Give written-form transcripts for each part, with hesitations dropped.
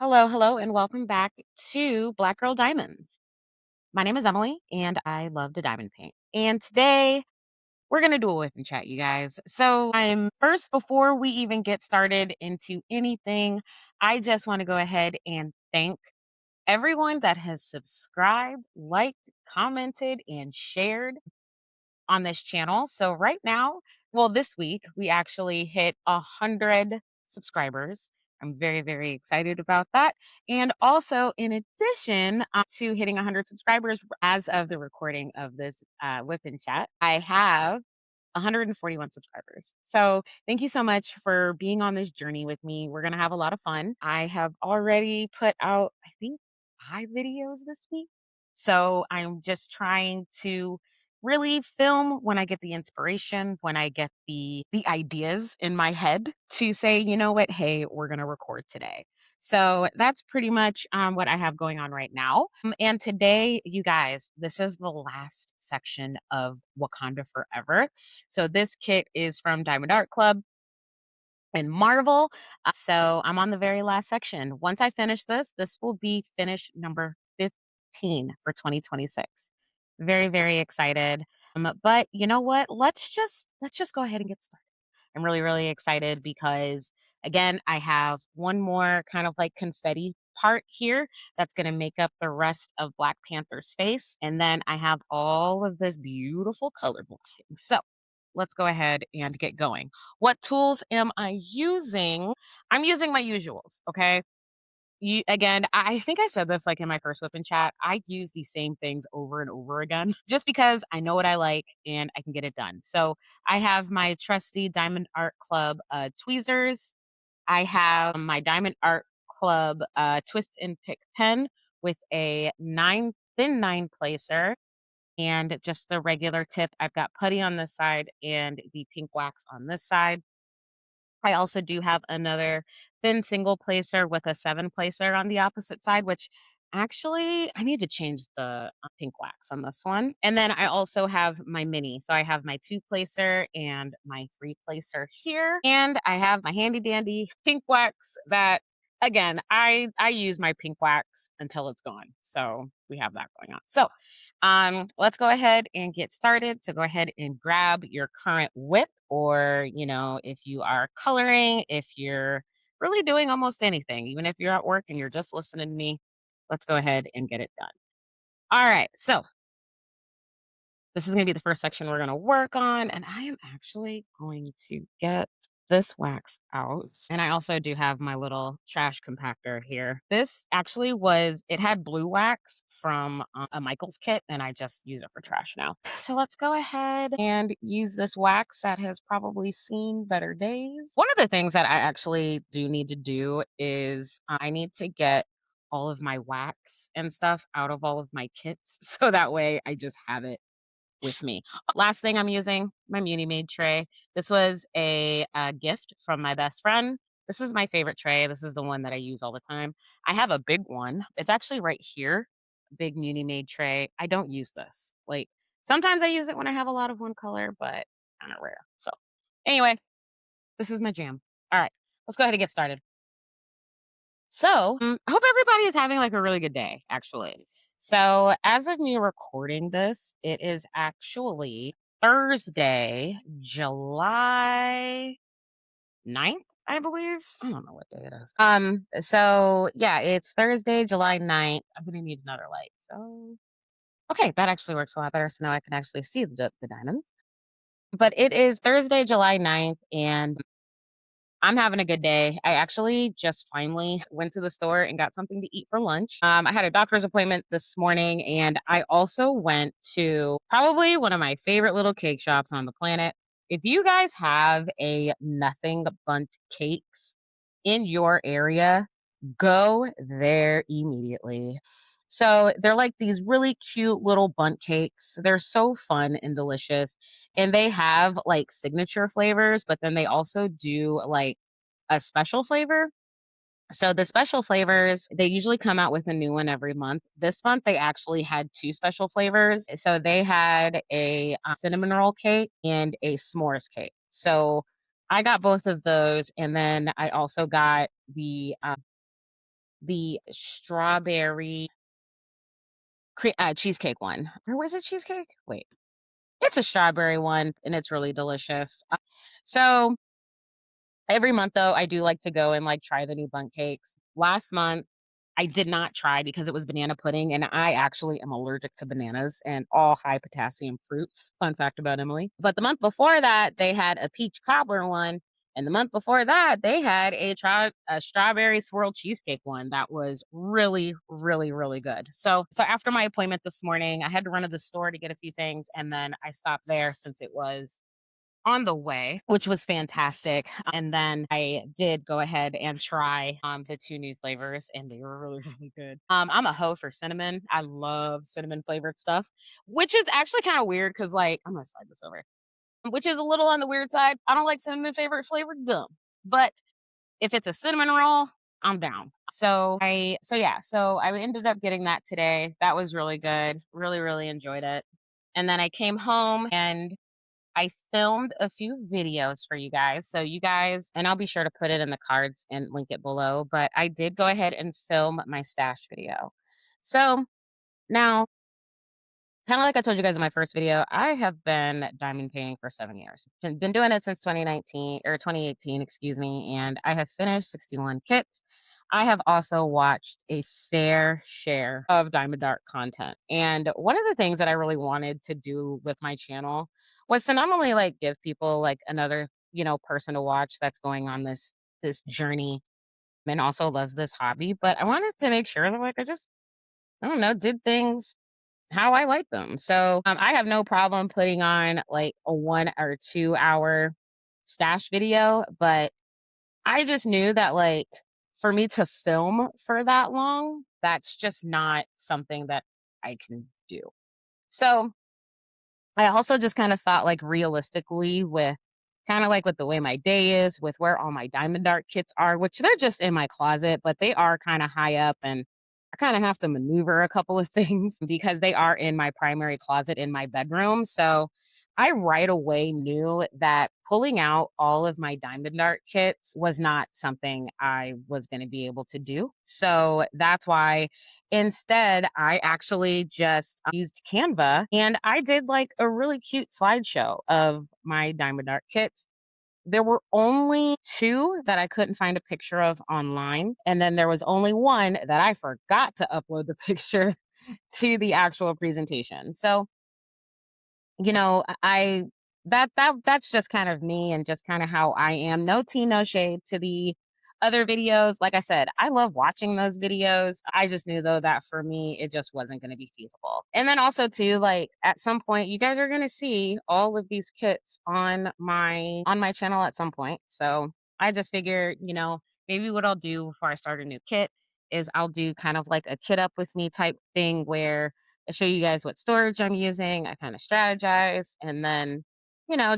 Hello, hello, and welcome back to Black Girl Diamonds. My name is Emily, and I love to diamond paint. And today we're gonna do a whip and chat, you guys. So I'm first before we even get started into anything, I just want to go ahead and thank everyone that has subscribed, liked, commented, and shared on this channel. So right now, well, this week we actually hit 100 subscribers. I'm very, very excited about that. And also, in addition to hitting 100 subscribers, as of the recording of this whip and chat, I have 141 subscribers. So thank you so much for being on this journey with me. We're going to have a lot of fun. I have already put out, I think, 5 videos this week. So I'm just trying to really film when I get the inspiration, when I get the ideas in my head to say, you know what, hey, we're going to record today. So that's pretty much what I have going on right now. And today, you guys, this is the last section of Wakanda Forever. So this kit is from Diamond Art Club and Marvel. So I'm on the very last section. Once I finish this, this will be finish number 15 for 2026. Very, very excited. But you know what? Let's just go ahead and get started. I'm really, really excited because again, I have one more kind of like confetti part here that's going to make up the rest of Black Panther's face. And then I have all of this beautiful color blocking. So let's go ahead and get going. What tools am I using? I'm using my usuals. Okay. Again, I think I said this like in my first whip and chat. I use these same things over and over again just because I know what I like and I can get it done. So I have my trusty Diamond Art Club tweezers. I have my Diamond Art Club twist and pick pen with a thin nine placer and just the regular tip. I've got putty on this side and the pink wax on this side. I also do have another thin single placer with a 7 placer on the opposite side, which actually I need to change the pink wax on this one. And then I also have my mini. So I have my 2 placer and my 3 placer here. And I have my handy dandy pink wax that again, I use my pink wax until it's gone. So we have that going on. So let's go ahead and get started. So go ahead and grab your current whip, or, if you are coloring, if you're really doing almost anything, even if you're at work and you're just listening to me, let's go ahead and get it done. All right. So this is going to be the first section we're going to work on. And I am actually going to get this wax out. And I also do have my little trash compactor here. This actually it had blue wax from a Michael's kit, and I just use it for trash now. So let's go ahead and use this wax that has probably seen better days. One of the things that I actually do need to do is I need to get all of my wax and stuff out of all of my kits. So that way I just have it with me. Last thing I'm using, my Muni Made tray. This was a gift from my best friend. This is my favorite tray. This is the one that I use all the time. I have a big one. It's actually right here, big Muni Made tray. I don't use this. Like sometimes I use it when I have a lot of one color, but kind of rare. So anyway, this is my jam. All right, let's go ahead and get started. So, I hope everybody is having like a really good day, actually. So, as of me recording this, it is actually Thursday, July 9th, I believe. I don't know what day it is. So yeah, it's Thursday, July 9th. I'm gonna need another light. So okay, that actually works a lot better. So now I can actually see the diamonds. But it is Thursday, July 9th, and I'm having a good day. I actually just finally went to the store and got something to eat for lunch. I had a doctor's appointment this morning, and I also went to probably one of my favorite little cake shops on the planet. If you guys have a nothing bundt cakes in your area, go there immediately. So they're like these really cute little bundt cakes. They're so fun and delicious. And they have like signature flavors, but then they also do like a special flavor. So the special flavors, they usually come out with a new one every month. This month they actually had 2 special flavors. So they had a cinnamon roll cake and a s'mores cake. So I got both of those, and then I also got the the strawberry cheesecake one. Or was it cheesecake? Wait, it's a strawberry one, and it's really delicious. So every month, though, I do like to go and, like, try the new bundt cakes. Last month, I did not try because it was banana pudding, and I actually am allergic to bananas and all high potassium fruits. Fun fact about Emily. But the month before that, they had a peach cobbler one, and the month before that, they had a strawberry swirl cheesecake one that was really, really, really good. So after my appointment this morning, I had to run to the store to get a few things, and then I stopped there since it was on the way, which was fantastic. And then I did go ahead and try the two new flavors, and they were really, really good. I'm a hoe for cinnamon. I love cinnamon flavored stuff, which is actually kind of weird because, like, I'm gonna slide this over, which is a little on the weird side. I don't like cinnamon favorite flavored gum, but if it's a cinnamon roll, I'm down. So I ended up getting that today. That was really good. Really, really enjoyed it. And then I came home and I filmed a few videos for you guys. So you guys, and I'll be sure to put it in the cards and link it below, but I did go ahead and film my stash video. So now, kind of like I told you guys in my first video, I have been diamond painting for 7 years. Been doing it since 2019 or 2018, excuse me, and I have finished 61 kits. I have also watched a fair share of diamond art content. And one of the things that I really wanted to do with my channel was to not only like give people like another, person to watch that's going on this journey and also loves this hobby, but I wanted to make sure that like I don't know, did things how I like them. So, I have no problem putting on like a 1 or 2 hour stash video, but I just knew that like for me to film for that long, that's just not something that I can do. So, I also just kind of thought like realistically with kind of like with the way my day is, with where all my diamond art kits are, which they're just in my closet, but they are kind of high up and I kind of have to maneuver a couple of things because they are in my primary closet in my bedroom. So I right away knew that pulling out all of my diamond art kits was not something I was going to be able to do. So that's why instead, I actually just used Canva and I did like a really cute slideshow of my diamond art kits. There were only two that I couldn't find a picture of online. And then there was only one that I forgot to upload the picture to the actual presentation. So I that's just kind of me and just kind of how I am. No tea, no shade to the other videos. Like I said, I love watching those videos. I just knew though that for me it just wasn't going to be feasible. And then also too, like at some point you guys are going to see all of these kits on my channel at some point. So I just figured, maybe what I'll do before I start a new kit is I'll do kind of like a kit up with me type thing where I show you guys what storage I'm using. I kind of strategize and then,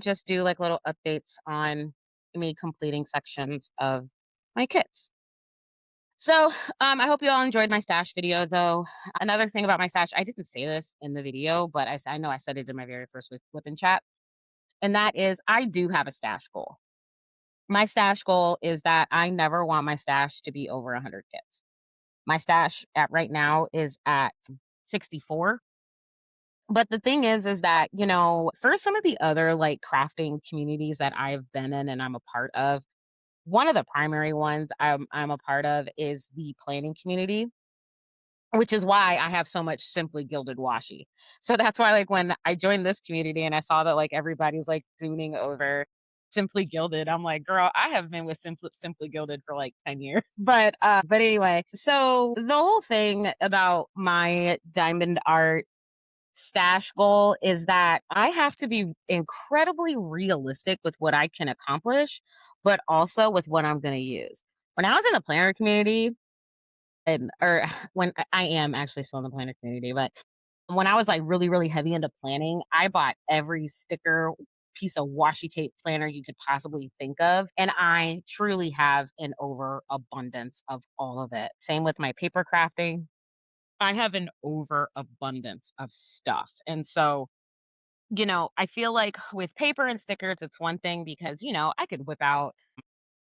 just do like little updates on me completing sections of my kits. So, I hope you all enjoyed my stash video though. Another thing about my stash, I didn't say this in the video, but I know I said it in my very first WIP and chat. And that is I do have a stash goal. My stash goal is that I never want my stash to be over 100 kits. My stash at right now is at 64. But the thing is that, for some of the other like crafting communities that I've been in and I'm a part of, one of the primary ones I'm a part of is the planning community, which is why I have so much Simply Gilded washi. So that's why like when I joined this community and I saw that like everybody's like gooning over Simply Gilded, I'm like, girl, I have been with Simply Gilded for like 10 years. But anyway, so the whole thing about my diamond art stash goal is that I have to be incredibly realistic with what I can accomplish, but also with what I'm going to use. When I was in the planner community, or when I am actually still in the planner community, but when I was like really, really heavy into planning, I bought every sticker, piece of washi tape planner you could possibly think of. And I truly have an overabundance of all of it. Same with my paper crafting. I have an overabundance of stuff. And so, I feel like with paper and stickers, it's one thing because, I could whip out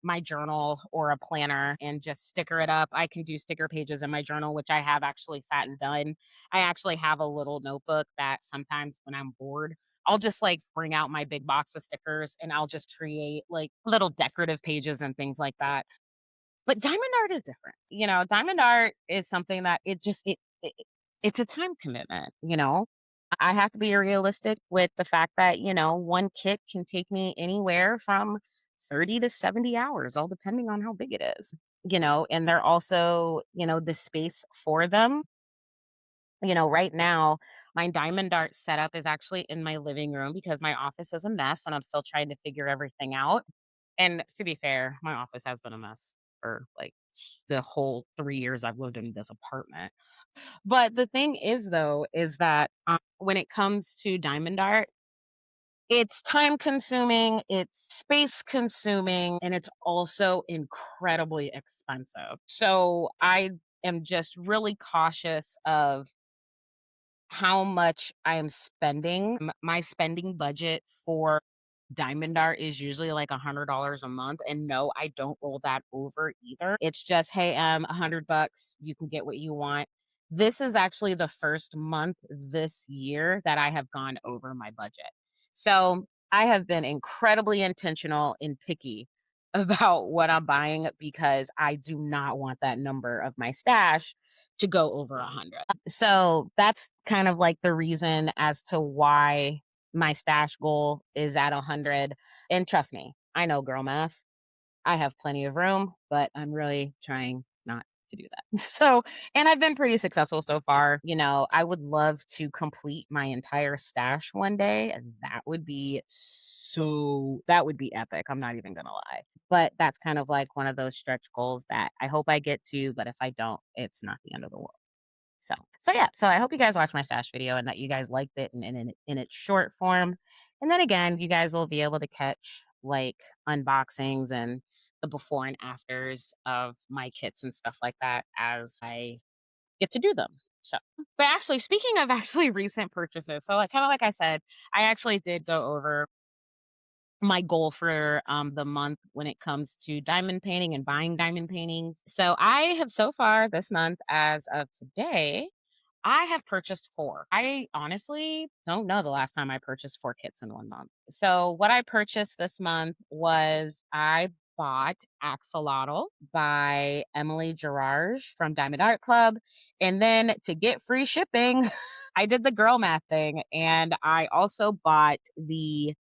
my journal or a planner and just sticker it up. I can do sticker pages in my journal, which I have actually sat and done. I actually have a little notebook that sometimes when I'm bored, I'll just like bring out my big box of stickers and I'll just create like little decorative pages and things like that. But diamond art is different. Diamond art is something that it's a time commitment, you know? I have to be realistic with the fact that, one kit can take me anywhere from 30 to 70 hours, all depending on how big it is, and they're also, the space for them. Right now, my diamond art setup is actually in my living room because my office is a mess and I'm still trying to figure everything out. And to be fair, my office has been a mess for like the whole 3 years I've lived in this apartment. But the thing is, though, is that when it comes to diamond art, it's time consuming, it's space consuming, and it's also incredibly expensive. So I am just really cautious of how much I am spending. My spending budget for diamond art is usually like $100 a month. And no, I don't roll that over either. It's just, hey, $100, you can get what you want. This is actually the first month this year that I have gone over my budget. So I have been incredibly intentional and picky about what I'm buying because I do not want that number of my stash to go over 100. So that's kind of like the reason as to why my stash goal is at 100. And trust me, I know girl math. I have plenty of room, but I'm really trying not to do that. And I've been pretty successful so far. I would love to complete my entire stash one day. And that would be epic. I'm not even going to lie. But that's kind of like one of those stretch goals that I hope I get to. But if I don't, it's not the end of the world. So yeah, so I hope you guys watched my stash video and that you guys liked it in its short form. And then again, you guys will be able to catch like unboxings and the before and afters of my kits and stuff like that as I get to do them. So, but actually, speaking of actually recent purchases, so like kind of like I said, I actually did go over my goal for the month when it comes to diamond painting and buying diamond paintings. So I have so far this month, as of today, I have purchased 4. I honestly don't know the last time I purchased 4 kits in 1 month. So what I purchased this month was I bought Axolotl by Emily Gerard from Diamond Art Club. And then to get free shipping, I did the girl math thing and I also bought the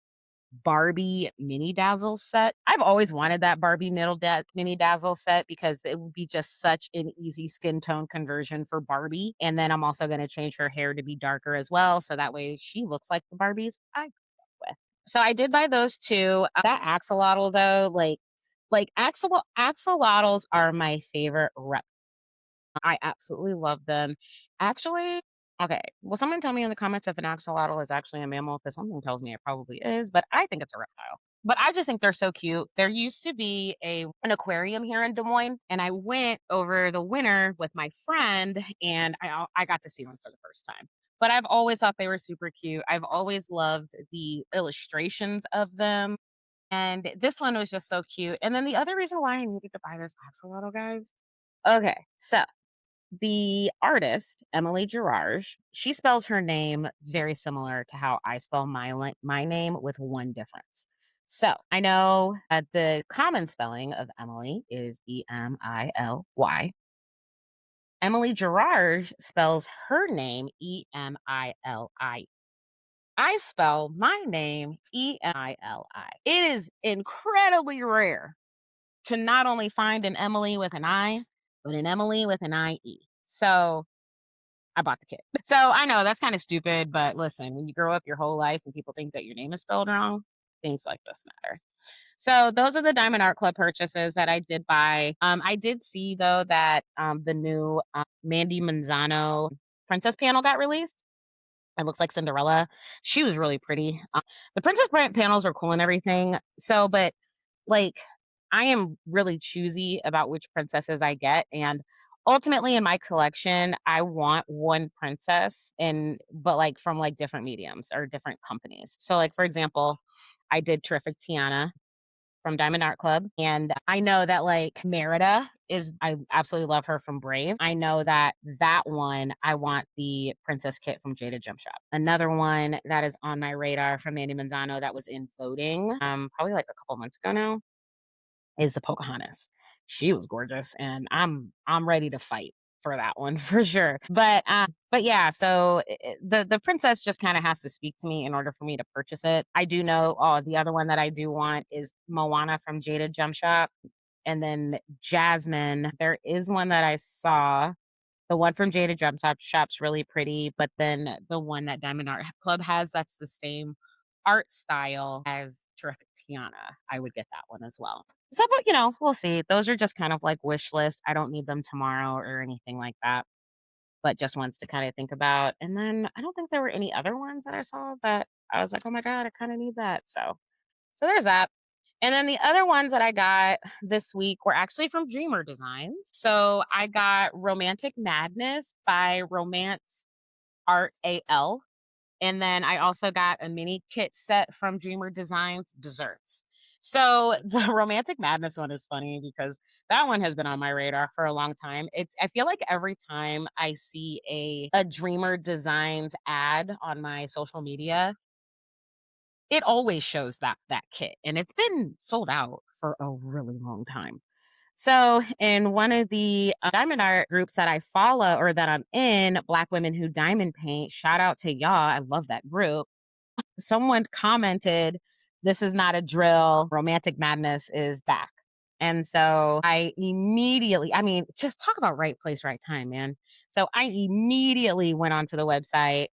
Barbie mini dazzle set. I've always wanted that Barbie mini dazzle set because it would be just such an easy skin tone conversion for Barbie. And then I'm also going to change her hair to be darker as well. So that way she looks like the Barbies I grew up with. So I did buy those two. That axolotl though, axolotls are my favorite rep. I absolutely love them. Actually, okay. Well, someone tell me in the comments if an axolotl is actually a mammal, because something tells me it probably is, but I think it's a reptile. But I just think they're so cute. There used to be an aquarium here in Des Moines, and I went over the winter with my friend, and I got to see one for the first time. But I've always thought they were super cute. I've always loved the illustrations of them. And this one was just so cute. And then the other reason why I needed to buy this axolotl, guys. Okay, so the artist, Emily Gerard, she spells her name very similar to how I spell my name with one difference. So I know the common spelling of Emily is Emily. Emily Gerard spells her name Emili. I spell my name Emili. It is incredibly rare to not only find an Emily with an I, but an Emily with an IE. So I bought the kit. So I know that's kind of stupid, but listen, when you grow up your whole life and people think that your name is spelled wrong, things like this matter. So those are the Diamond Art Club purchases that I did buy. I did see though that the new Mandy Manzano princess panel got released. It looks like Cinderella. She was really pretty. The princess panels are cool and everything. So, but like, I am really choosy about which princesses I get, and ultimately in my collection, I want one princess but, like, from, like, different mediums or different companies. So, like, for example, I did Terrific Tiana. from Diamond Art Club. And I know that like Merida is, I absolutely love her from Brave. I know that that one, I want the Princess Kit from Jada Gem Shop. Another one that is on my radar from Mandy Manzano that was in voting, probably like a couple months ago now, is the Pocahontas. She was gorgeous, and I'm ready to fight for that one for sure. But yeah, so the princess just kind of has to speak to me in order for me to purchase it. I do know. Oh, the other one that I do want is Moana from Jada Gem Shop, and then Jasmine. There is one that I saw. The one from Jada Gem Shop's really pretty, but then the one that Diamond Art Club has, that's the same art style as Terrific Tiana. I would get that one as well. So, but we'll see. Those are just kind of like wish list. I don't need them tomorrow or anything like that, but just ones to kind of think about. And then I don't think there were any other ones that I saw that I was like, oh my God, I kind of need that. So there's that. And then the other ones that I got this week were actually from Dreamer Designs. So I got Romantic Madness by Romance Art AL. And then I also got a mini kit set from Dreamer Designs Desserts. So the Romantic Madness one is funny because that one has been on my radar for a long time. I feel like every time I see a Dreamer Designs ad on my social media, it always shows that kit, and it's been sold out for a really long time. So, in one of the diamond art groups that I follow or that I'm in, Black Women Who Diamond Paint, shout out to y'all. I love that group. Someone commented, "This is not a drill. Romantic Madness is back." And so I immediately, I mean, just talk about right place, right time, man. So I immediately went onto the website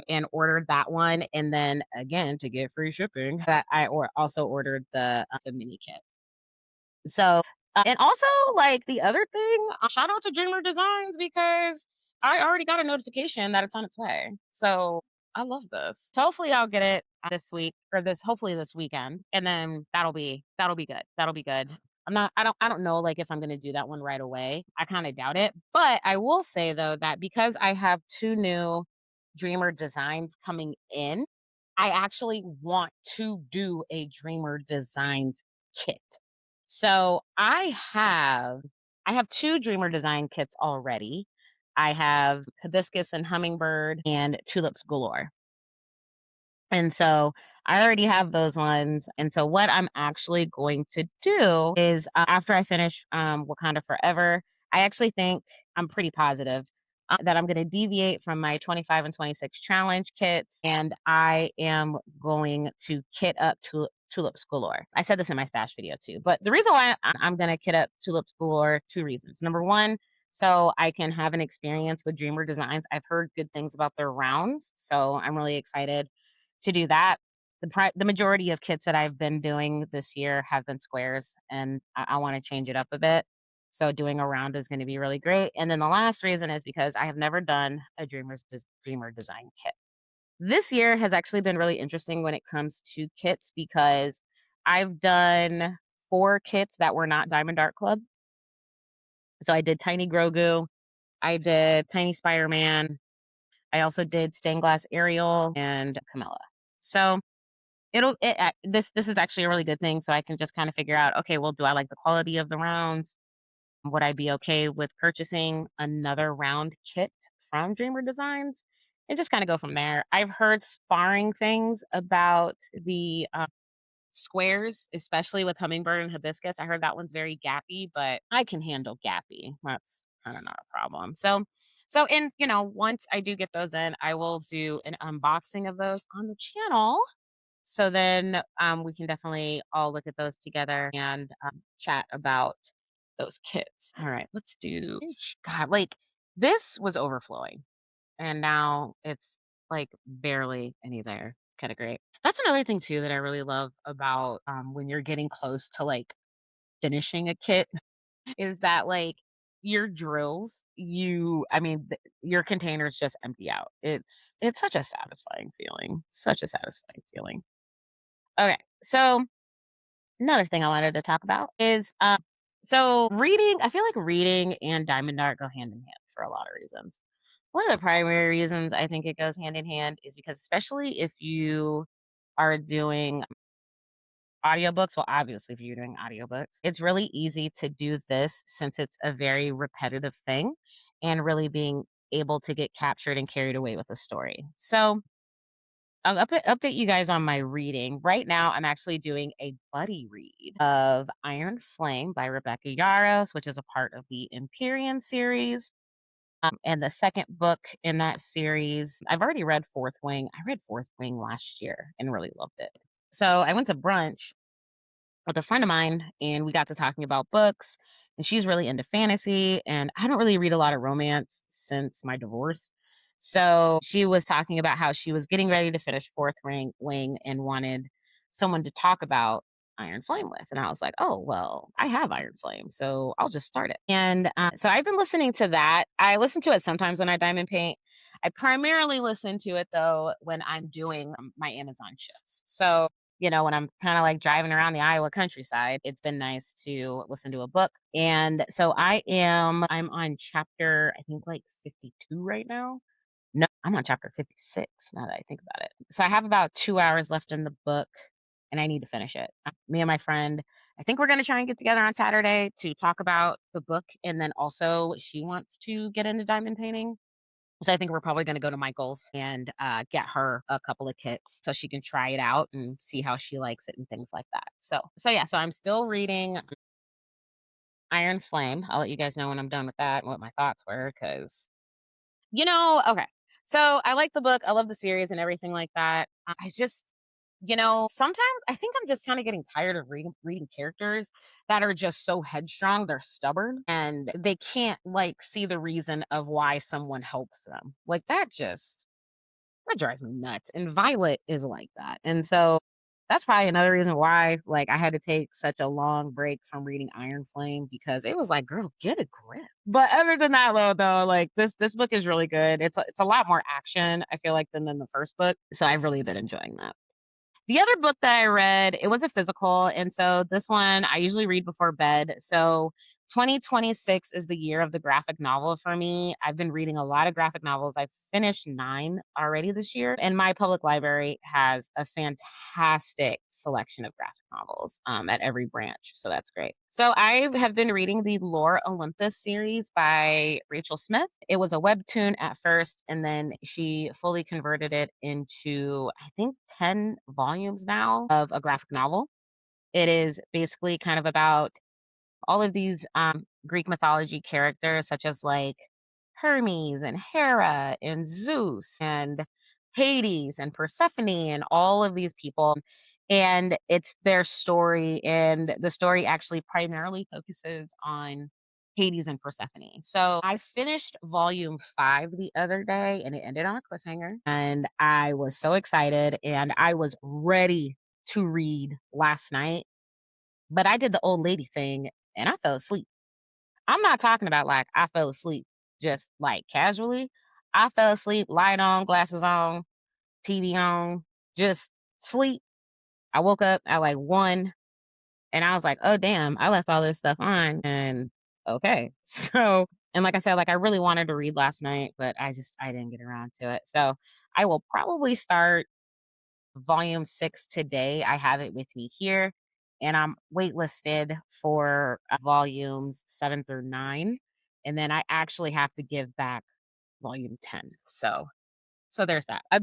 and ordered that one. And then again, to get free shipping, that also ordered the mini kit. So, and also like the other thing, shout out to Dreamer Designs because I already got a notification that it's on its way. So I love this. So hopefully I'll get it this week or hopefully this weekend. And then that'll be good. That'll be good. I don't know like if I'm gonna do that one right away. I kind of doubt it. But I will say though that because I have two new Dreamer Designs coming in, I actually want to do a Dreamer Designs kit. So I have 2 Dreamer design kits already. I have hibiscus and hummingbird and tulips galore. And so I already have those ones. And so what I'm actually going to do is after I finish Wakanda Forever, I actually think I'm pretty positive that I'm going to deviate from my 25 and 26 challenge kits and I am going to kit up Tulips Galore. I said this in my stash video too, but the reason why I'm going to kit up Tulips Galore, 2 reasons. Number one, so I can have an experience with Dreamer Designs. I've heard good things about their rounds, so I'm really excited to do that. The majority of kits that I've been doing this year have been squares, and I want to change it up a bit. So doing a round is going to be really great. And then the last reason is because I have never done a Dreamer Design kit. This year has actually been really interesting when it comes to kits because I've done 4 kits that were not Diamond Art Club. So I did Tiny Grogu, I did Tiny Spider-Man, I also did Stained Glass Ariel and Camilla. So this is actually a really good thing, so I can just kind of figure out, okay, well, do I like the quality of the rounds? Would I be okay with purchasing another round kit from Dreamer Designs? And just kind of go from there. I've heard sparring things about the squares, especially with hummingbird and hibiscus. I heard that one's very gappy, but I can handle gappy. That's kind of not a problem. So in once I do get those in, I will do an unboxing of those on the channel. So then we can definitely all look at those together and chat about those kits. All right, let's do. God, like this was overflowing, and now it's like barely any there. Kind of great. That's another thing too that I really love about when you're getting close to like finishing a kit is that like your drills, your containers just empty out. It's such a satisfying feeling. Such a satisfying feeling. Okay, so another thing I wanted to talk about is so reading. I feel like reading and diamond art go hand in hand for a lot of reasons. One of the primary reasons I think it goes hand in hand is because especially if you are doing audiobooks, well, obviously, if you're doing audiobooks, it's really easy to do this since it's a very repetitive thing and really being able to get captured and carried away with the story. So, I'll update you guys on my reading. Right now, I'm actually doing a buddy read of Iron Flame by Rebecca Yarros, which is a part of the Empyrean series. And the second book in that series, I've already read Fourth Wing. I read Fourth Wing last year and really loved it. So I went to brunch with a friend of mine and we got to talking about books, and she's really into fantasy, and I don't really read a lot of romance since my divorce. So she was talking about how she was getting ready to finish Wing and wanted someone to talk about Iron Flame with. And I was like, oh, well, I have Iron Flame, so I'll just start it. And so I've been listening to that. I listen to it sometimes when I diamond paint. I primarily listen to it though when I'm doing my Amazon shifts. So when I'm kind of like driving around the Iowa countryside, it's been nice to listen to a book. And so I'm on chapter, I think like 52 right now. No, I'm on chapter 56 now that I think about it. So I have about 2 hours left in the book and I need to finish it. Me and my friend, I think we're going to try and get together on Saturday to talk about the book. And then also, she wants to get into diamond painting. So I think we're probably gonna go to Michael's and, get her a couple of kits so she can try it out and see how she likes it and things like that. Yeah, so I'm still reading Iron Flame. I'll let you guys know when I'm done with that and what my thoughts were, because okay. So I like the book, I love the series and everything like that. I just sometimes I think I'm just kinda getting tired of reading characters that are just so headstrong, they're stubborn, and they can't, like, see the reason of why someone helps them. Like, that drives me nuts, and Violet is like that, and so that's probably another reason why, like, I had to take such a long break from reading Iron Flame because it was like, "Girl, get a grip." But other than that, though, like, this book is really good. It's a lot more action, I feel like, than in the first book, so I've really been enjoying that. The other book that I read, it was a physical, and so this one I usually read before bed. So 2026 is the year of the graphic novel for me. I've been reading a lot of graphic novels. I've finished 9 already this year, and my public library has a fantastic selection of graphic novels, at every branch, so that's great. So I have been reading the Lore Olympus series by Rachel Smith. It was a webtoon at first, and then she fully converted it into, I think, 10 volumes now of a graphic novel. It is basically kind of about all of these Greek mythology characters, such as like Hermes and Hera and Zeus and Hades and Persephone and all of these people. And it's their story. And the story actually primarily focuses on Hades and Persephone. So I finished volume 5 the other day and it ended on a cliffhanger. And I was so excited and I was ready to read last night, but I did the old lady thing and I fell asleep. I'm not talking about like I fell asleep just like casually. I fell asleep, light on, glasses on, TV on, just sleep. I woke up at like 1 and I was like, oh, damn, I left all this stuff on. And okay. So, and like I said, like I really wanted to read last night, but I didn't get around to it. So I will probably start volume 6 today. I have it with me here, and I'm waitlisted for volumes 7 through 9. And then I actually have to give back volume 10. So there's that. I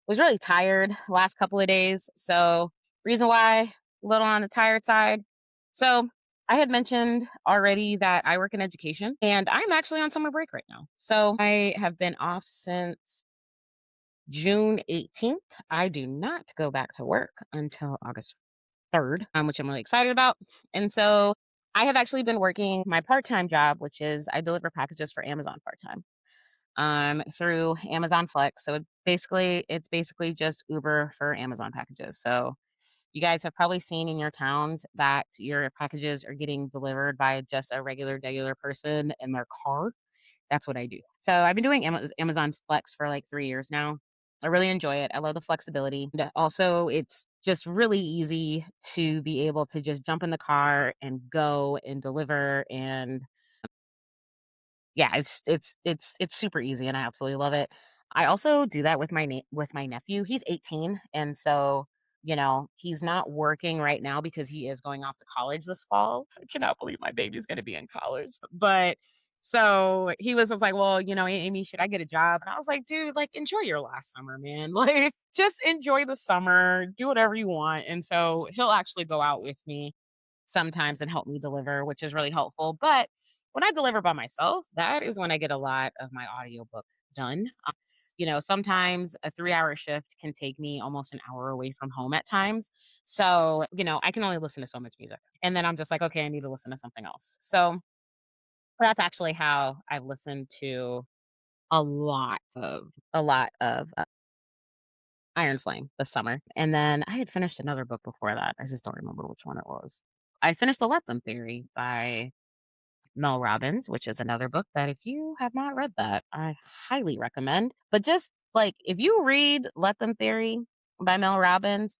was really tired last couple of days. So reason why a little on the tired side. So I had mentioned already that I work in education and I'm actually on summer break right now. So I have been off since June 18th. I do not go back to work until August 3rd, which I'm really excited about. And so I have actually been working my part-time job, which is I deliver packages for Amazon part-time through Amazon Flex. So it's basically just Uber for Amazon packages. So you guys have probably seen in your towns that your packages are getting delivered by just a regular person in their car. That's what I do. So I've been doing Amazon Flex for like 3 years now. I really enjoy it. I love the flexibility. And also, it's just really easy to be able to just jump in the car and go and deliver. And yeah, it's super easy, and I absolutely love it. I also do that with my nephew. He's 18, and so He's not working right now because he is going off to college this fall. I cannot believe my baby's gonna be in college. But so he was just like, "Well, Amy, should I get a job?" And I was like, "Dude, like, enjoy your last summer, man. Like, just enjoy the summer, do whatever you want." And so he'll actually go out with me sometimes and help me deliver, which is really helpful. But when I deliver by myself, that is when I get a lot of my audiobook done. Sometimes a 3-hour shift can take me almost an hour away from home at times. So, I can only listen to so much music. And then I'm just like, okay, I need to listen to something else. So that's actually how I've listened to a lot of Iron Flame this summer. And then I had finished another book before that. I just don't remember which one it was. I finished The Let Them Theory by Mel Robbins, which is another book that if you have not read that, I highly recommend. But just like if you read Let Them Theory by Mel Robbins,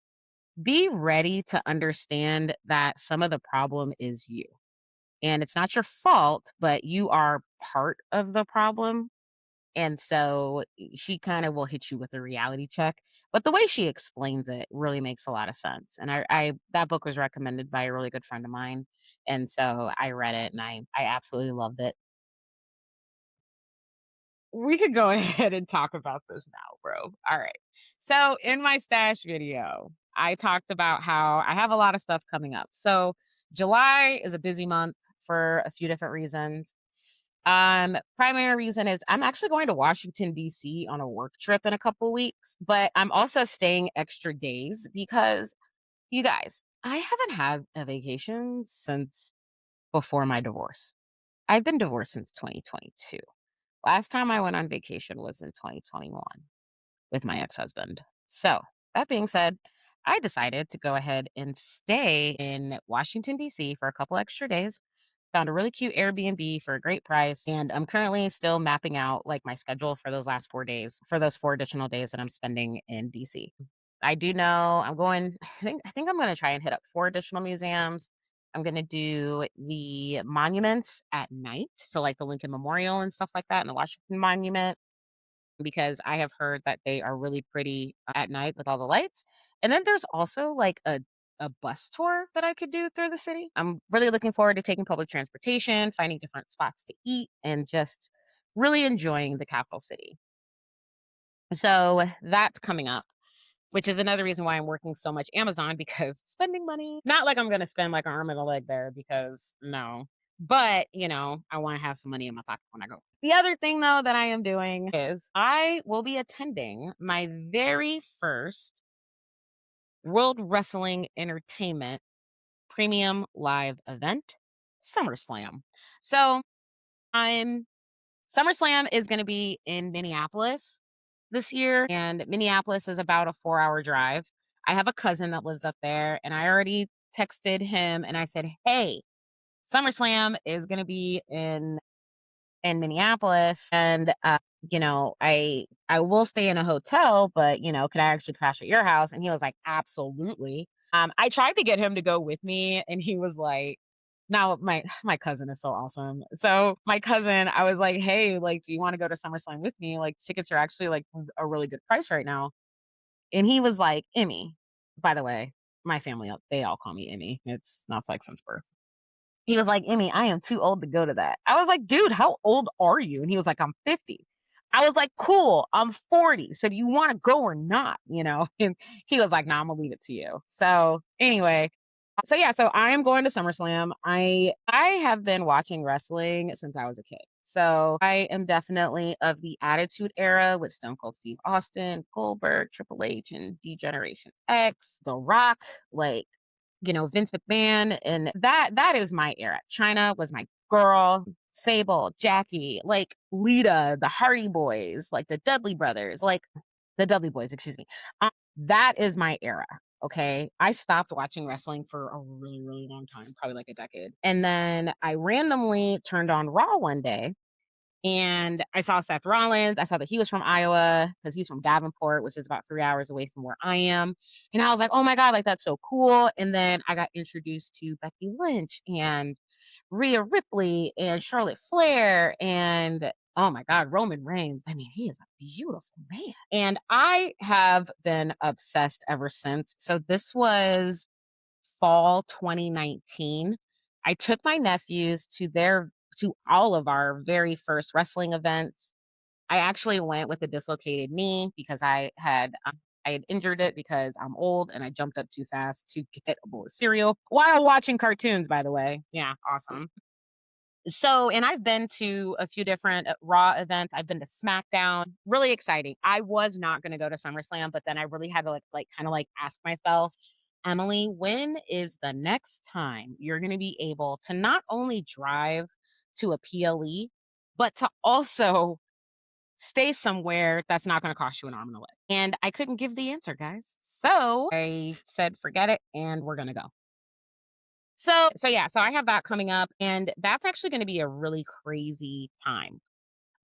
be ready to understand that some of the problem is you. And it's not your fault, but you are part of the problem. And so she kind of will hit you with a reality check. But the way she explains it really makes a lot of sense. And I that book was recommended by a really good friend of mine. And so I read it and I absolutely loved it. We could go ahead and talk about this now, bro. All right. So in my stash video, I talked about how I have a lot of stuff coming up. So July is a busy month for a few different reasons. Primary reason is I'm actually going to Washington, D.C. on a work trip in a couple weeks, but I'm also staying extra days because you guys, I haven't had a vacation since before my divorce. I've been divorced since 2022. Last time I went on vacation was in 2021 with my ex-husband. So, that being said, I decided to go ahead and stay in Washington, D.C. for a couple extra days. Found a really cute Airbnb for a great price, and I'm currently still mapping out like my schedule for those last 4 days, for those 4 additional days that I'm spending in DC. I do know I'm going I think I'm gonna try and hit up 4 additional museums. I'm gonna do the monuments at night, so like the Lincoln Memorial and stuff like that, and the Washington Monument because I have heard that they are really pretty at night with all the lights. And then there's also like a bus tour that I could do through the city. I'm really looking forward to taking public transportation, finding different spots to eat, and just really enjoying the capital city. So that's coming up, which is another reason why I'm working so much Amazon because spending money. Not like I'm going to spend like an arm and a leg there because no. But, I want to have some money in my pocket when I go. The other thing though that I am doing is I will be attending my very first World Wrestling Entertainment premium live event, SummerSlam. So, I'm SummerSlam is going to be in Minneapolis this year, and Minneapolis is about a 4-hour drive. I have a cousin that lives up there, and I already texted him and I said, "Hey, SummerSlam is going to be in Minneapolis, and I will stay in a hotel, but could I actually crash at your house?" And he was like, "Absolutely." I tried to get him to go with me, and he was like, now my cousin is so awesome. So my cousin, I was like, "Hey, like, do you want to go to SummerSlam with me? Like, tickets are actually like a really good price right now." And he was like, "Emmy." By the way, my family, they all call me Emmy. It's not like since birth. He was like, "Emmy, I am too old to go to that." I was like, "Dude, how old are you?" And he was like, "I'm 50." I was like, "Cool, I'm 40. So do you want to go or not?" And he was like, "No, I'm gonna leave it to you." So anyway, so yeah, so I am going to SummerSlam. I have been watching wrestling since I was a kid. So I am definitely of the Attitude Era with Stone Cold Steve Austin, Goldberg, Triple H, and D Generation X, The Rock, like Vince McMahon, and that is my era. China was my girl, Sable, Jackie, like Lita, the Hardy Boys, like the Dudley Brothers, like the Dudley Boys, excuse me. That is my era. Okay. I stopped watching wrestling for a really, really long time, probably like a decade. And then I randomly turned on Raw one day and I saw Seth Rollins. I saw that he was from Iowa because he's from Davenport, which is about 3 hours away from where I am. And I was like, "Oh my God, like that's so cool." And then I got introduced to Becky Lynch and Rhea Ripley and Charlotte Flair and oh my God, Roman Reigns. I mean, he is a beautiful man. And I have been obsessed ever since. So this was fall 2019. I took my nephews to all of our very first wrestling events. I actually went with a dislocated knee because I had injured it because I'm old and I jumped up too fast to get a bowl of cereal while watching cartoons, by the way. Yeah, awesome. So, and I've been to a few different Raw events. I've been to SmackDown. Really exciting. I was not going to go to SummerSlam, but then I really had to kind of like ask myself, Emily, when is the next time you're going to be able to not only drive to a PLE, but to also stay somewhere that's not gonna cost you an arm and a leg? And I couldn't give the answer, guys. So I said, "Forget it, and we're gonna go." So I have that coming up, and that's actually gonna be a really crazy time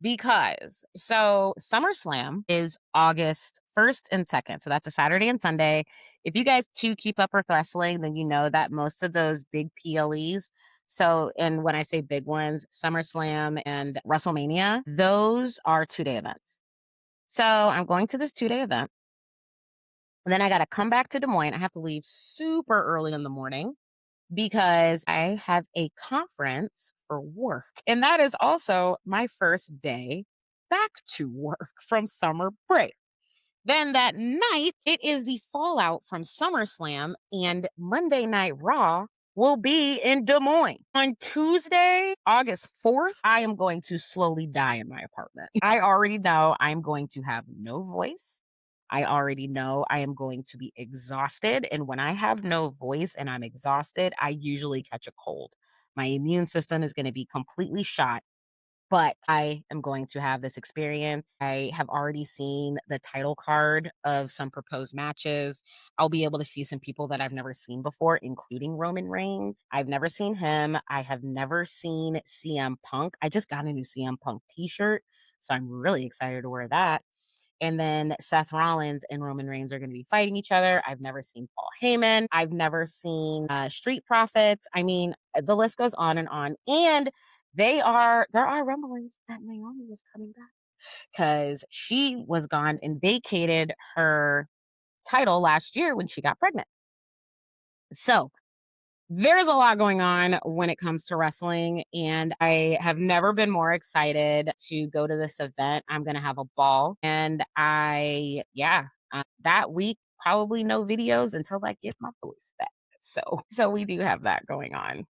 because SummerSlam is August 1st and 2nd, so that's a Saturday and Sunday. If you guys too keep up with wrestling, then you know that most of those big PLEs, and when I say big ones, SummerSlam and WrestleMania, those are 2-day events. So I'm going to this 2-day event, and then I gotta come back to Des Moines. I have to leave super early in the morning because I have a conference for work. And that is also my first day back to work from summer break. Then that night, it is the fallout from SummerSlam, and Monday Night Raw will be in Des Moines. On Tuesday, August 4th, I am going to slowly die in my apartment. I already know I'm going to have no voice. I already know I am going to be exhausted. And when I have no voice and I'm exhausted, I usually catch a cold. My immune system is going to be completely shot, but I am going to have this experience. I have already seen the title card of some proposed matches. I'll be able to see some people that I've never seen before, including Roman Reigns. I've never seen him. I have never seen CM Punk. I just got a new CM Punk t shirt. So I'm really excited to wear that. And then Seth Rollins and Roman Reigns are going to be fighting each other. I've never seen Paul Heyman. I've never seen Street Profits. I mean, the list goes on and on. And there are rumblings that Naomi is coming back because she was gone and vacated her title last year when she got pregnant. So there's a lot going on when it comes to wrestling, and I have never been more excited to go to this event. I'm gonna have a ball, and that week, probably no videos until I get my voice back. So we do have that going on.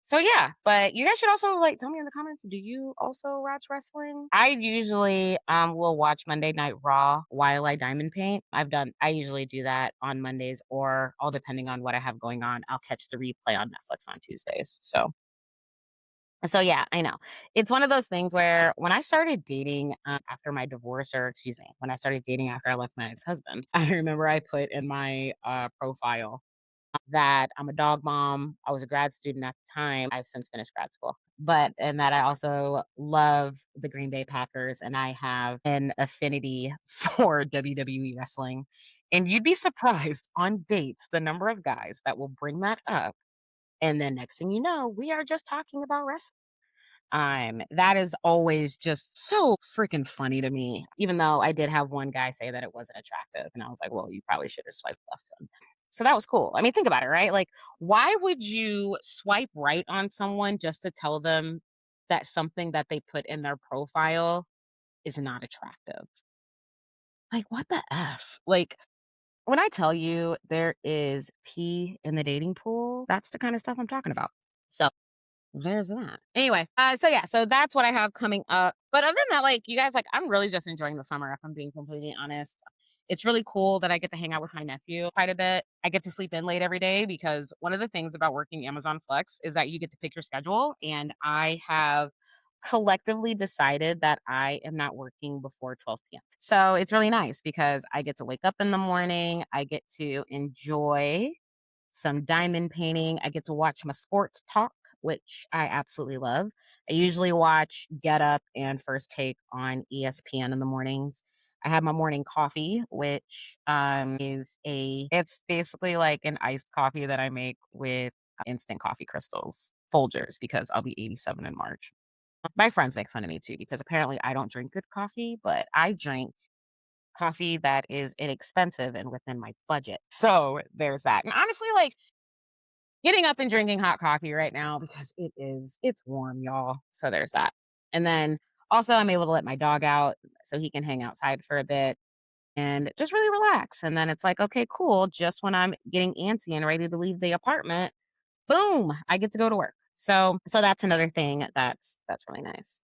So yeah, but you guys should also like tell me in the comments, do you also watch wrestling? I usually will watch Monday Night Raw while I diamond paint. I usually do that on Mondays or all depending on what I have going on. I'll catch the replay on Netflix on Tuesdays. So yeah, I know. It's one of those things where when I started dating after my divorce, or excuse me, when I started dating after I left my ex-husband, I remember I put in my profile that I'm a dog mom. I was a grad student at the time. I've since finished grad school. And that I also love the Green Bay Packers and I have an affinity for WWE wrestling. And you'd be surprised on dates the number of guys that will bring that up. And then next thing you know, we are just talking about wrestling. That is always just so freaking funny to me. Even though I did have one guy say that it wasn't attractive, and I was like, "Well, you probably should have swiped left then." So that was cool. I mean, think about it, right? Like, why would you swipe right on someone just to tell them that something that they put in their profile is not attractive? Like, what the f? Like, when I tell you there is pee in the dating pool, that's the kind of stuff I'm talking about. So there's that. Anyway, so that's what I have coming up. But other than that, like you guys, like I'm really just enjoying the summer. If I'm being completely honest, it's really cool that I get to hang out with my nephew quite a bit. I get to sleep in late every day because one of the things about working Amazon Flex is that you get to pick your schedule, and I have collectively decided that I am not working before 12 p.m. So it's really nice because I get to wake up in the morning. I get to enjoy some diamond painting. I get to watch my sports talk, which I absolutely love. I usually watch Get Up and First Take on ESPN in the mornings. I have my morning coffee, which it's basically like an iced coffee that I make with instant coffee crystals. Folgers because I'll be 87 in March. My friends make fun of me too because apparently I don't drink good coffee, but I drink coffee that is inexpensive and within my budget. So there's that. And honestly, like getting up and drinking hot coffee right now because it's warm, y'all. So there's that. And then also I'm able to let my dog out so he can hang outside for a bit and just really relax. And then it's like, okay, cool. Just when I'm getting antsy and ready to leave the apartment, boom, I get to go to work. So that's another thing that's really nice.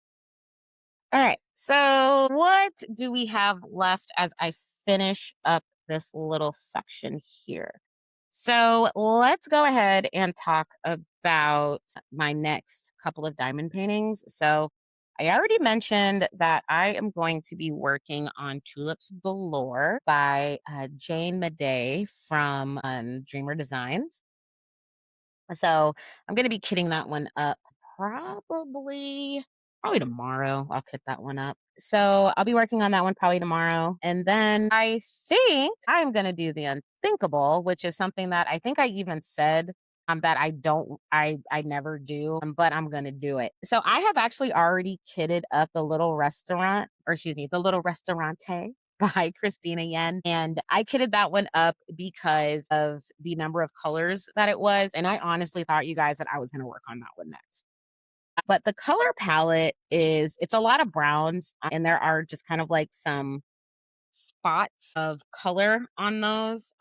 All right. So what do we have left as I finish up this little section here? So let's go ahead and talk about my next couple of diamond paintings. So I already mentioned that I am going to be working on Tulips Galore by Jane Madej from Dreamer Designs. So I'm gonna be kitting that one up probably tomorrow. I'll kit that one up. So I'll be working on that one probably tomorrow. And then I think I'm gonna do the unthinkable, which is something that I think I even said that I never do, but I'm gonna do it. So I have actually already kitted up the little restaurant, or excuse me, the little restaurante by Christina Yen. And I kitted that one up because of the number of colors that it was. And I honestly thought you guys that I was going to work on that one next. But the color palette it's a lot of browns, and there are just kind of like some spots of color on those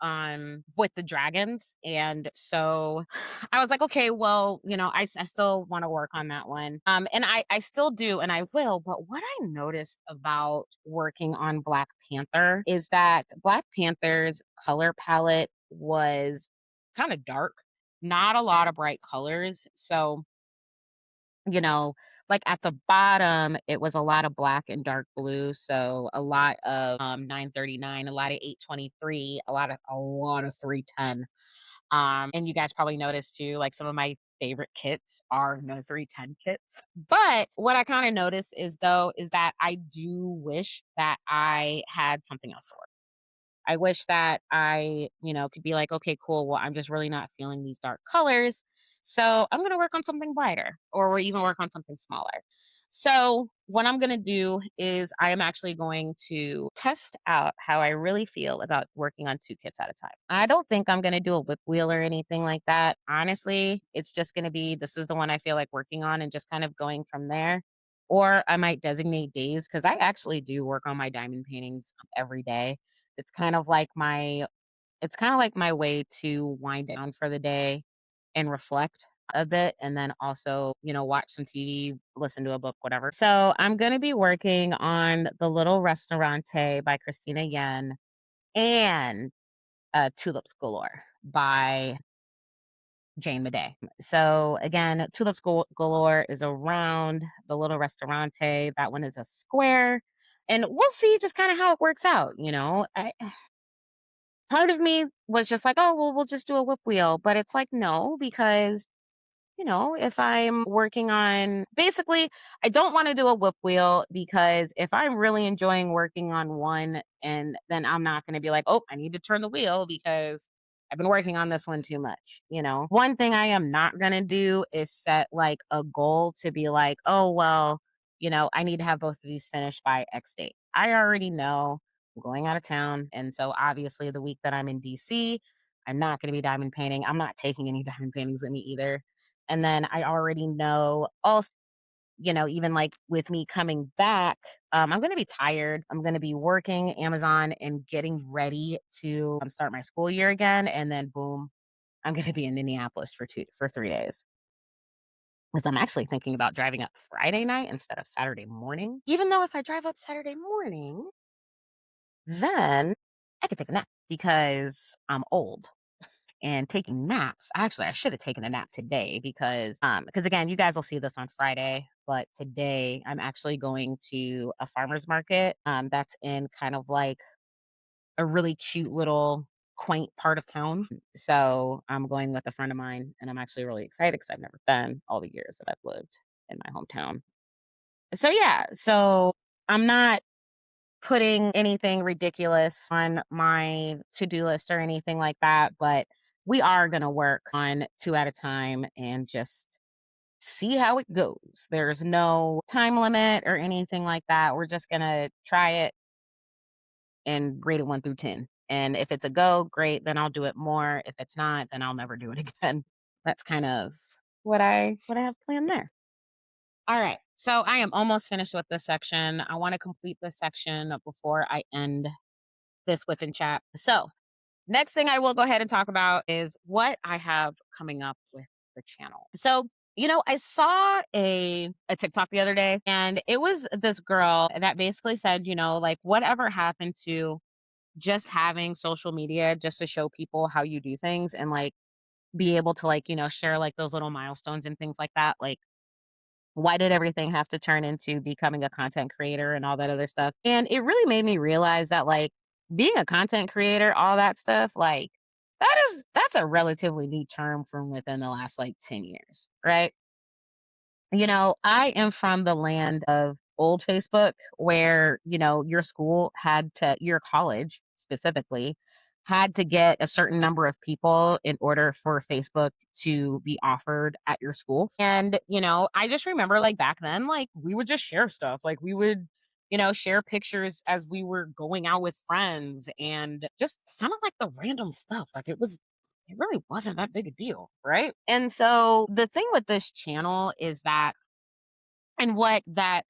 with the dragons. And so I was like, okay, well, I still want to work on that one. And I still do, and I will. But what I noticed about working on Black Panther is that Black Panther's color palette was kind of dark, not a lot of bright colors. So you know, like at the bottom, it was a lot of black and dark blue. So a lot of 939, a lot of 823, a lot of 310. And you guys probably noticed too, like some of my favorite kits are no 310 kits. But what I kind of noticed is that I do wish that I had something else to work. I wish that I could be like, okay, cool. Well, I'm just really not feeling these dark colors. So I'm going to work on something brighter or even work on something smaller. So, what I'm going to do is I am actually going to test out how I really feel about working on two kits at a time. I don't think I'm going to do a whip wheel or anything like that. Honestly, it's just going to be this is the one I feel like working on and just kind of going from there. Or I might designate days because I actually do work on my diamond paintings every day. It's kind of like my way to wind down for the day and reflect a bit and then also watch some TV, listen to a book, whatever. So I'm gonna be working on The Little Restaurante by Christina Yen and Tulips Galore by Jane Madej. So again, Galore is a round, The Little Restaurante, that one is a square. And we'll see just kind of how it works out. Part of me was just like, "Oh, well, we'll just do a whip wheel," but it's like, no, because if I'm working on basically, I don't want to do a whip wheel because if I'm really enjoying working on one and then I'm not going to be like, oh, I need to turn the wheel because I've been working on this one too much. One thing I am not going to do is set like a goal to be like, oh, well I need to have both of these finished by X date. I already know I'm going out of town. And so obviously the week that I'm in DC, I'm not going to be diamond painting. I'm not taking any diamond paintings with me either. And then I already know also even like with me coming back, I'm going to be tired. I'm going to be working Amazon and getting ready to start my school year again. And then boom, I'm going to be in Minneapolis for 3 days. Because I'm actually thinking about driving up Friday night instead of Saturday morning. Even though if I drive up Saturday morning, then I could take a nap because I'm old and taking naps. Actually, I should have taken a nap today because again, you guys will see this on Friday, but today I'm actually going to a farmer's market that's in kind of like a really cute little quaint part of town. So I'm going with a friend of mine and I'm actually really excited because I've never been all the years that I've lived in my hometown. So yeah, so I'm not putting anything ridiculous on my to-do list or anything like that, but we are gonna work on 2 at a time and just see how it goes. There's no time limit or anything like that. We're just gonna try it and rate it 1 through 10. And if it's a go, great, then I'll do it more. If it's not, then I'll never do it again. That's kind of what I have planned there. All right. So I am almost finished with this section. I want to complete this section before I end this within chat. So next thing I will go ahead and talk about is what I have coming up with the channel. So, I saw a TikTok the other day, and it was this girl that basically said, like, whatever happened to just having social media just to show people how you do things and like be able to like, share like those little milestones and things like that. Like, why did everything have to turn into becoming a content creator and all that other stuff? And it really made me realize that like being a content creator, all that stuff, like that's a relatively new term from within the last like 10 years, right? I am from the land of old Facebook where, your school had to, your college specifically, had to get a certain number of people in order for Facebook to be offered at your school. And, I just remember like back then, like we would just share stuff. Like we would, share pictures as we were going out with friends and just kind of like the random stuff. Like it really wasn't that big a deal, right? And so the thing with this channel is that, and what that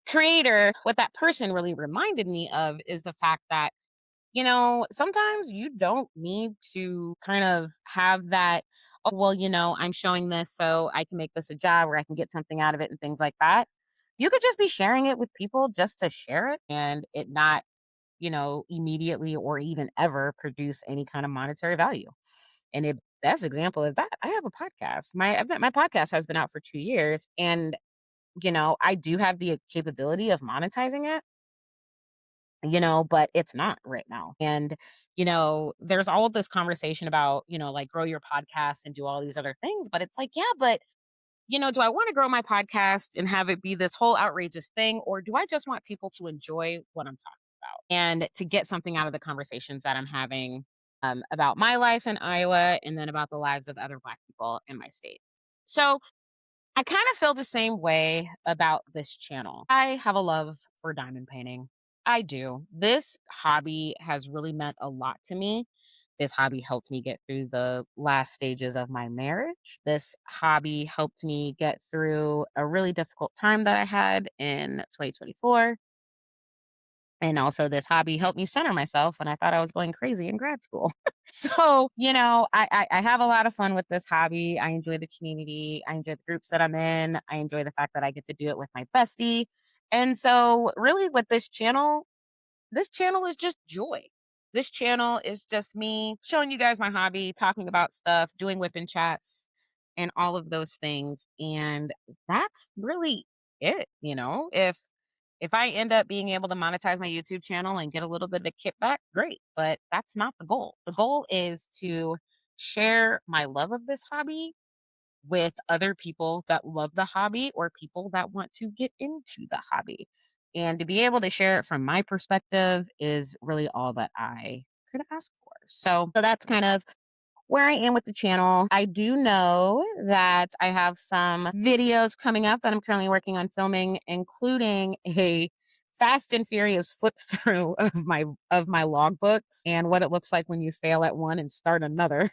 creator, what that person really reminded me of is the fact that, sometimes you don't need to kind of have that, oh, well, I'm showing this so I can make this a job or I can get something out of it and things like that. You could just be sharing it with people just to share it and it not, immediately or even ever produce any kind of monetary value. And it best example of that, I have a podcast. My podcast has been out for 2 years, and I do have the capability of monetizing it, but it's not right now. And there's all of this conversation about like grow your podcast and do all these other things, but it's like, yeah, but do I want to grow my podcast and have it be this whole outrageous thing, or do I just want people to enjoy what I'm talking about and to get something out of the conversations that I'm having about my life in Iowa and then about the lives of other Black people in my state? So I kind of feel the same way about this channel. I have a love for diamond painting. I do. This hobby has really meant a lot to me. This hobby helped me get through the last stages of my marriage. This hobby helped me get through a really difficult time that I had in 2024. And also, this hobby helped me center myself when I thought I was going crazy in grad school. So, I have a lot of fun with this hobby. I enjoy the community. I enjoy the groups that I'm in. I enjoy the fact that I get to do it with my bestie. And so, really, with this channel is just joy. This channel is just me showing you guys my hobby, talking about stuff, doing whipping chats, and all of those things. And that's really it. If I end up being able to monetize my YouTube channel and get a little bit of kickback, great. But that's not the goal. The goal is to share my love of this hobby with other people that love the hobby or people that want to get into the hobby. And to be able to share it from my perspective is really all that I could ask for. So that's kind of where I am with the channel. I do know that I have some videos coming up that I'm currently working on filming, including a Fast and Furious flip through of my logbooks and what it looks like when you fail at one and start another.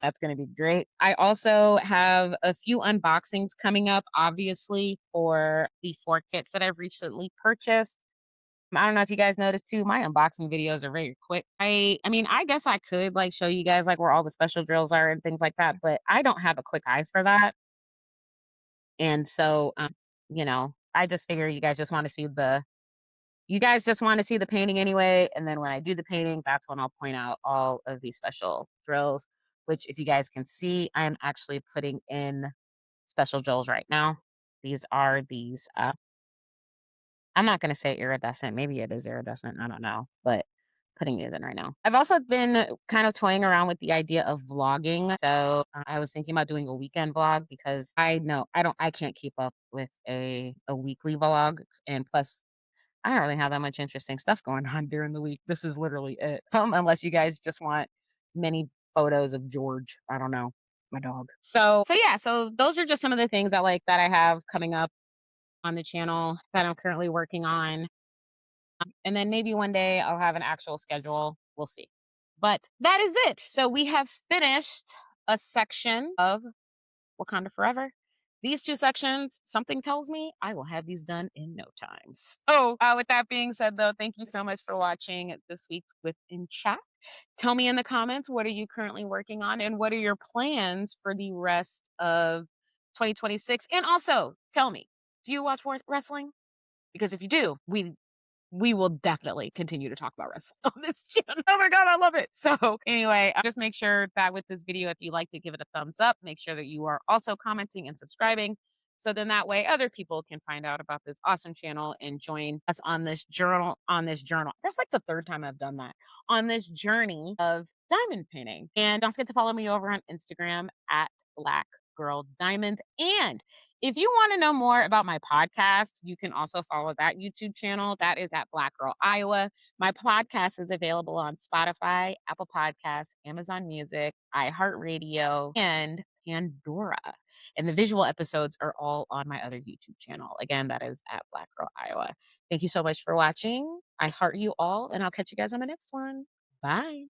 That's going to be great. I also have a few unboxings coming up, obviously, for the 4 kits that I've recently purchased. I don't know if you guys noticed too, my unboxing videos are very quick. I mean, I guess I could like show you guys like where all the special drills are and things like that, but I don't have a quick eye for that. And so I just figure you guys just want to see the painting anyway. And then when I do the painting, that's when I'll point out all of these special drills, which if you guys can see, I am actually putting in special drills right now. These are these I'm not gonna say iridescent, maybe it is iridescent, I don't know, but putting it in right now. I've also been kind of toying around with the idea of vlogging, so, I was thinking about doing a weekend vlog because I know I can't keep up with a weekly vlog, and plus, I don't really have that much interesting stuff going on during the week. This is literally it, unless you guys just want many photos of George, I don't know. My dog. So yeah, so those are just some of the things that that I have coming up on the channel that I'm currently working on. And then maybe one day I'll have an actual schedule. We'll see. But that is it. So we have finished a section of Wakanda Forever. These two sections, something tells me I will have these done in no time. So, with that being said, though, thank you so much for watching this week's Whip in Chat. Tell me in the comments, what are you currently working on and what are your plans for the rest of 2026? And also, tell me, do you watch wrestling? Because if you do, we will definitely continue to talk about wrestling on this channel. Oh my god, I love it. So anyway, just make sure that with this video, if you like to give it a thumbs up, make sure that you are also commenting and subscribing. So then that way other people can find out about this awesome channel and join us on this journal. That's like the third time I've done that. On this journey of diamond painting. And don't forget to follow me over on Instagram at Black Girl Diamonds. And if you want to know more about my podcast, you can also follow that YouTube channel. That is at Black Girl Iowa. My podcast is available on Spotify, Apple Podcasts, Amazon Music, iHeartRadio, and Pandora. And the visual episodes are all on my other YouTube channel. Again, that is at Black Girl Iowa. Thank you so much for watching. I heart you all, and I'll catch you guys on the next one. Bye.